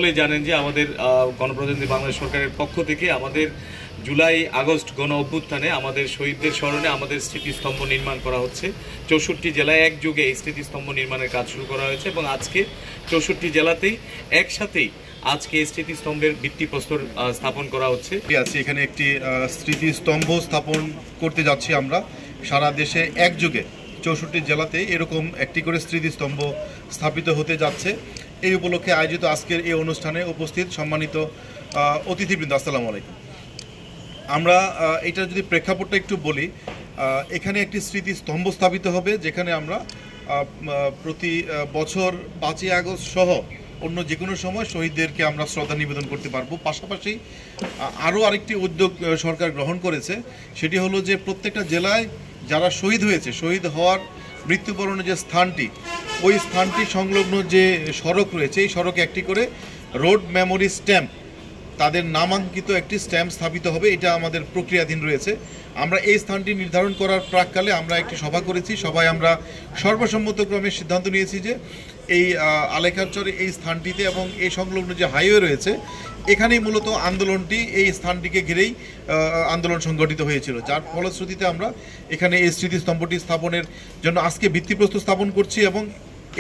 জানেন যে আমাদের গণপ্রজাতন্ত্রী বাংলাদেশ সরকারের পক্ষ থেকে আমাদের জুলাই আগস্ট গণ অভ্যুত্থানে আমাদের শহীদদের স্মরণে আমাদের স্মৃতিস্তম্ভ নির্মাণ করা হচ্ছে। 64 জেলায় একযোগে এই স্মৃতিস্তম্ভ নির্মাণের কাজ শুরু করা হয়েছে এবং আজকে 64 জেলাতেই একসাথেই আজকে স্মৃতিস্তম্ভের ভিত্তিপ্রস্তর স্থাপন করা হচ্ছে। এখানে একটি স্মৃতিস্তম্ভ স্থাপন করতে যাচ্ছি আমরা। সারা দেশে একযোগে 64 জেলাতে এরকম একটি করে স্মৃতিস্তম্ভ স্থাপিত হতে যাচ্ছে। এই উপলক্ষে আয়োজিত আজকের এই অনুষ্ঠানে উপস্থিত সম্মানিত অতিথিবৃন্দ, আসসালামু আলাইকুম। আমরা এটার যদি প্রেক্ষাপটটা একটু বলি, এখানে একটি স্মৃতিস্তম্ভ স্থাপিত হবে যেখানে আমরা প্রতি বছর 5ই আগস্ট সহ অন্য যে কোনো সময় শহীদদেরকে আমরা শ্রদ্ধা নিবেদন করতে পারবো। পাশাপাশি আরও আরেকটি উদ্যোগ সরকার গ্রহণ করেছে, সেটি হলো যে প্রত্যেকটা জেলায় যারা শহীদ হয়েছে, শহীদ হওয়ার মৃত্যুবরণের যে স্থানটি, ওই স্থানটি সংলগ্ন যে সড়ক রয়েছে, এই সড়কে একটি করে রোড মেমোরি স্ট্যাম্প, তাদের নামাঙ্কিত একটি স্ট্যাম্প স্থাপিত হবে। এটা আমাদের প্রক্রিয়াধীন রয়েছে। আমরা এই স্থানটি নির্ধারণ করার প্রাককালে আমরা একটি সভা করেছি। সবাই আমরা সর্বসম্মতক্রমে সিদ্ধান্ত নিয়েছি যে এই আলেখারচরে এই স্থানটিতে এবং এই সংলগ্ন যে হাইওয়ে রয়েছে, এখানেই মূলত আন্দোলনটি, এই স্থানটিকে ঘিরেই আন্দোলন সংগঠিত হয়েছিল, যার ফলশ্রুতিতে আমরা এখানে এই স্মৃতিস্তম্ভটি স্থাপনের জন্য আজকে ভিত্তিপ্রস্তর স্থাপন করছি এবং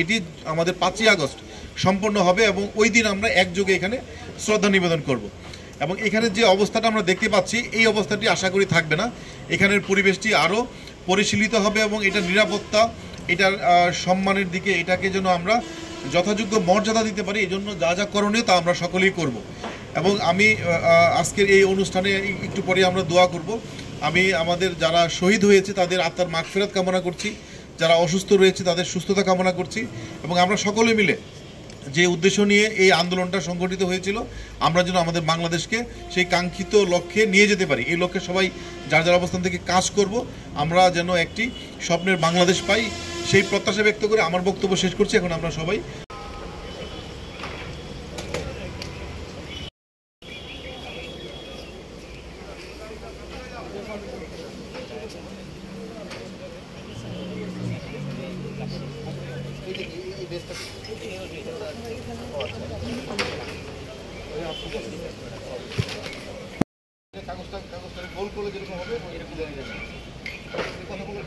এটি আমাদের 5ই আগস্ট সম্পন্ন হবে এবং ওই দিন আমরা একযোগে এখানে শ্রদ্ধা নিবেদন করব। এবং এখানে যে অবস্থাটা আমরা দেখতে পাচ্ছি, এই অবস্থাটি আশা করি থাকবে না। এখানের পরিবেশটি আরও পরিশীলিত হবে এবং এটার নিরাপত্তা, এটার সম্মানের দিকে এটাকে যেন আমরা যথাযোগ্য মর্যাদা দিতে পারি, এই জন্য যা যা করণীয় তা আমরা সকলেই করব। এবং আমি আজকের এই অনুষ্ঠানে একটু পরে আমরা দোয়া করব। আমি আমাদের যারা শহীদ হয়েছে তাদের আত্মার মাগফিরাত কামনা করছি, যারা অসুস্থ রয়েছে তাদের সুস্থতা কামনা করছি এবং আমরা সকলে মিলে যে উদ্দেশ্য নিয়ে এই আন্দোলনটা সংগঠিত হয়েছিল, আমরা যেন আমাদের বাংলাদেশকে সেই কাঙ্ক্ষিত লক্ষ্যে নিয়ে যেতে পারি। এই লক্ষ্যে সবাই যার যার অবস্থান থেকে কাজ করব, আমরা যেন একটি স্বপ্নের বাংলাদেশ পাই, সেই প্রত্যাশা ব্যক্ত করে আমার বক্তব্য শেষ করছি। এখন আমরা সবাই কাগজটা গোল করলে যেরকম হবে কথা বলে